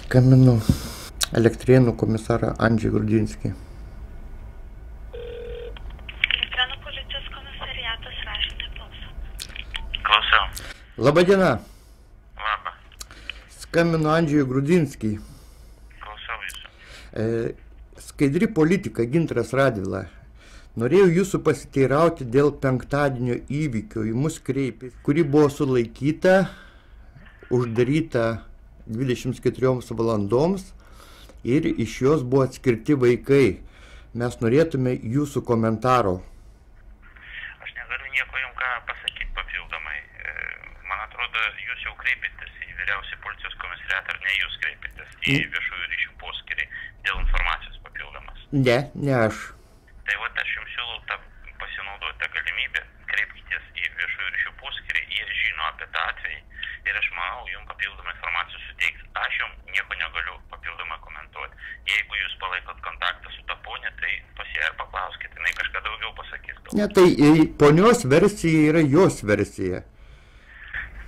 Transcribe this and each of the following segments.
Skambinu Elektrėnų komisarą Andžių Grudzinskį. Elektrėnų policijos komisariatas rašinė klauso. Klausau. Labadiena. Labą. Skambinu Andžiui Grudzinskį. Klausau jūsų. Skaidri politika Gintaras Radvila. Norėjau jūsų pasiteirauti dėl penktadienio įvykio. Į mus kreipėsi, kuri buvo sulaikyta, uždaryta 24 valandoms ir iš jos buvo atskirti vaikai. Mes norėtume jūsų komentaro. Aš negaliu nieko jums ką pasakyti papildomai. Man atrodo, jūs jau kreipėtės į vyriausią policijos komisariatą, ar ne jūs kreipėtės į viešųjų ryšių poskyrį dėl informacijos papildomas. Ne aš. Tai vat aš jums siūlau pasinaudoti tą galimybę, kreipkitės į viešųjų ryšių poskyrį, jie žino apie tą atvejį ir aš manau, jums papildomą informaciją suteiks. Aš jums nieko negaliu papildomai komentuoti. Jeigu jūs palaikot kontaktą su ta ponė, tai pas ją ir paklauskite, jinai kažką daugiau pasakys. Ne, tai ponios versija yra jos versija.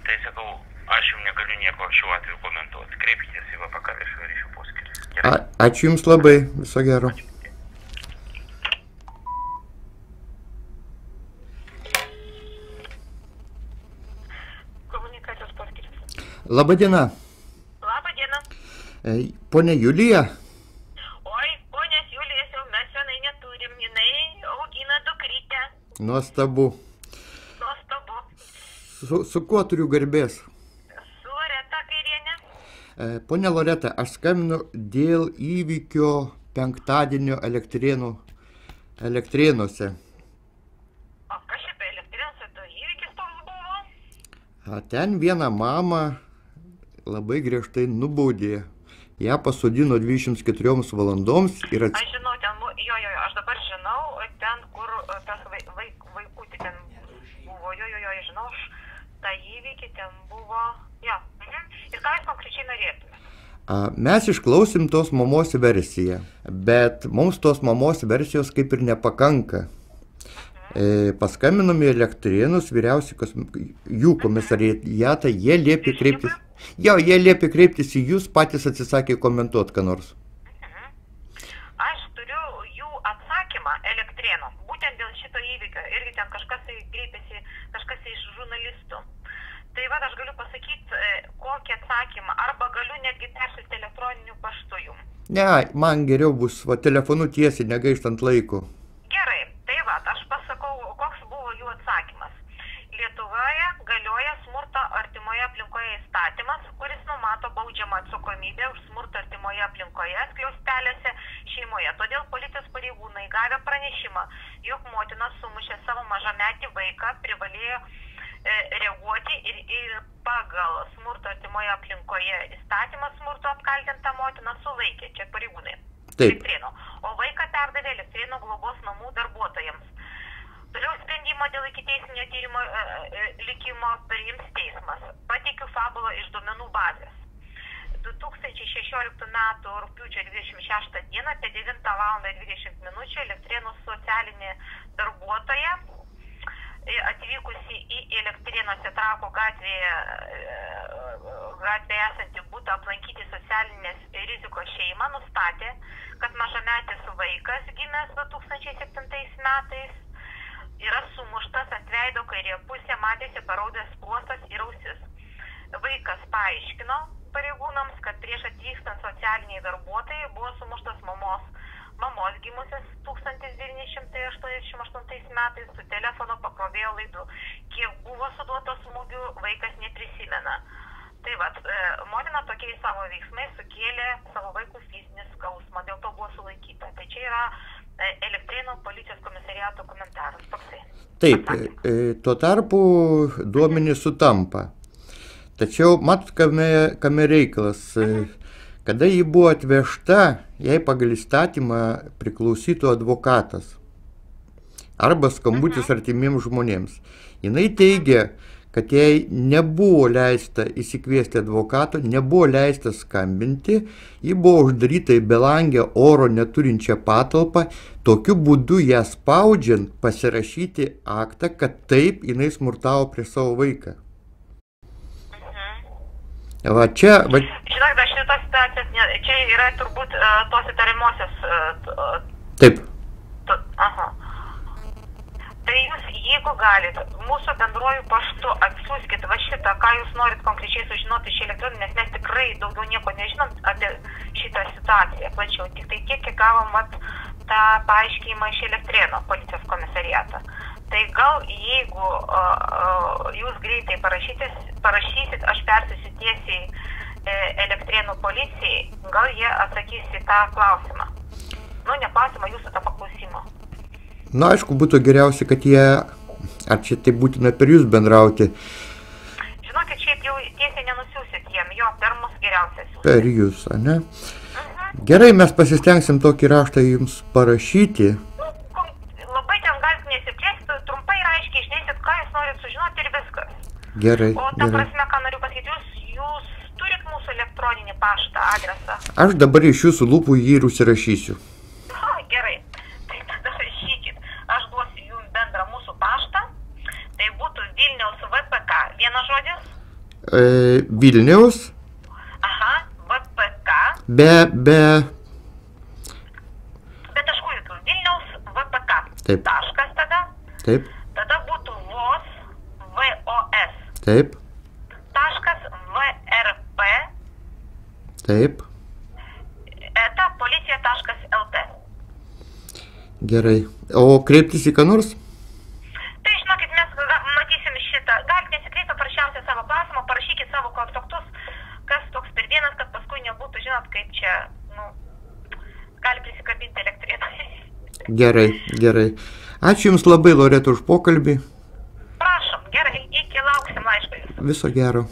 Tai sakau, aš jums negaliu nieko šiuo atveju komentuoti. Kreipkitės į VPK viešųjų ryšių poskyrį. Ačiū Jums labai, viso gero. Komunikacijos poskyris. Labadiena. Labą dieną. Ponia Julija. Oi, ponės Julijos jau mes senai neturim, jinai augina dukrytę. Nuostabu. Nuostabu. Su kuo turiu garbės? Su Loreta Kairienė. Ponia Loreta, aš skambinu dėl įvykio penktadienio Elektrėnuose. O kas čia apie Elektrėnuose to įvykis toks buvo? Ten vieną mamą labai griežtai nubaudė. Ją pasodino 24 valandoms ir Aš žinau, ten, jo, aš dabar žinau, ten, kur tas vaikutį ten buvo, jo, žinau, aš tą įvykį ten buvo, jo. Ir ką jūs konkrečiai norėtumėte? Mes išklausim tos mamos versiją, bet mums tos mamos versijos kaip ir nepakanka. Paskambinome į Elektrėnus, vyriausią jų komisariatą, jie liepė kreiptis. Jie liepė kreiptis į jūs, patys atsisakė komentuoti ką nors. Aš turiu jų atsakymą Elektrėnų, būtent dėl šito įvykio, irgi ten kažkas kreipėsi, kažkas iš žurnalistų. Tai va, aš galiu pasakyti, kokį atsakymą, arba galiu netgi persiųsti elektroniniu paštu jums. Ne, man geriau bus telefonu tiesiai, negaištant laiko. Gerai, tai va, aš pasakau, koks buvo jų atsakymas. Lietuvoje galioja smurto artimoje aplinkoje įstatymas, kuris numato baudžiamą atsakomybę už smurto artimoje aplinkoje, skliaustelėse, šeimoje. Todėl policijos pareigūnai gavę pranešimą, jog motina sumušė savo mažametį vaiką, privalėjo reaguoti ir pagal smurto artimoje aplinkoje įstatymą smurto apkaltintą motiną sulaikė, čia pareigūnai. Taip. Elektrėnų. O vaiką perdavė Elektrėnų globos namų darbuotojams. Toliau sprendimo dėl ikiteisminio tyrimo likimo priims teismas. Pateikiu fabulą iš duomenų bazės. 2016 m. rugpjūčio 26 d. apie 9:20 min. Elektrėnų socialinė darbuotoja atvykusi į Elektrėnuose Trakų gatvėje esantį butą aplankyti socialinės rizikos šeimą nustatė, kad mažametis vaikas gimęs 2007 metais yra sumuštas ant veido kairėje pusė, matėsi paraudęs skruostas ir ausis. Vaikas paaiškino pareigūnams, kad prieš atvykstant socialiniai darbuotojai buvo sumuštas mamos gimusias 1988 metais su telefono pakrovėjo laidu. Kiek buvo suduoto smūgių, vaikas neprisimena. Tai va, motina tokiais savo veiksmais sukėlė savo vaikų fizinį skausmą, dėl to buvo sulaikyta. Tai čia yra Elektrėnų policijos komisariato komentaras. Toksai. Taip, tuo tarpu duomenys sutampa. Tačiau matot, kame reikalas. Kada ji buvo atvežta, jai pagal įstatymą priklausytų advokatas arba skambutis artimiems žmonėms. Jinai teigia, kad jai nebuvo leista įsikviesti advokato, nebuvo leista skambinti, ji buvo uždaryta į belangę oro neturinčią patalpą, tokiu būdu ją spaudžiant pasirašyti aktą, kad taip jinai smurtavo prieš savo vaiką. Va čia... Va... Žinok, aš šitos situacijos, čia yra turbūt tos įtariamosios... Taip. Aha. Tai jūs, jeigu galit, mūsų bendruoju paštu atsiųskit va šitą, ką jūs norit konkrečiai sužinoti iš elektroninės, nes mes tikrai daugiau nieko nežinom apie šitą situaciją plačiau. Tik tai tiek, kiek gavom tą paaiškinimą iš Elektrėnų policijos komisariato. Tai gal jeigu jūs greitai parašysit, aš persiusiu tiesiai Elektrėnų policijai, gal jie atsakys į tą klausimą. Nu, ne klausimą, jūsų tą paklausimą. Na, aišku, būtų geriausia, kad jie, ar čia tai būtina per jūs bendrauti. Žinokit, šiaip jau tiesiai nenusiųsit jiem, jo, per mus geriausia siūsti. Per jūs, ne? Gerai, mes pasistengsim tokį raštą jums parašyti. Nu, labai ten galit nesiplėsti, trumpai ir aiškiai išdėsit, ką jūs norit sužinoti ir viskas. Gerai, o ta prasme, ką noriu pasakyti, jūs turit mūsų elektroninį paštą, adresą? Aš dabar iš jūsų lūpų jį ir užsirašysiu. Gerai. Aš duosiu jums bendrą mūsų paštą, tai būtų Vilniaus VPK, vienas žodis? Vilniaus? Aha, VPK. Be taškų jokių, Vilniaus VPK. Taip. Taškas tada? Taip. Tada būtų VOS, VOS. Taip. Taškas VRP. Taip. Eta policija.lt. Gerai. O kreiptis į ką nors? Tai žinokit, mes matysim šitą. Galite nesikreipti, parašiausia savo klausimą, parašykit savo kontaktus, kas toks per vienas, kad paskui nebūtų, žinot, kaip čia, nu, gali prisikabinti Elektrėnai. Gerai, gerai. Ačiū Jums labai, Loreta, už pokalbį. Prašom, gerai, iki lauksim laiško Jūsų. Viso gero.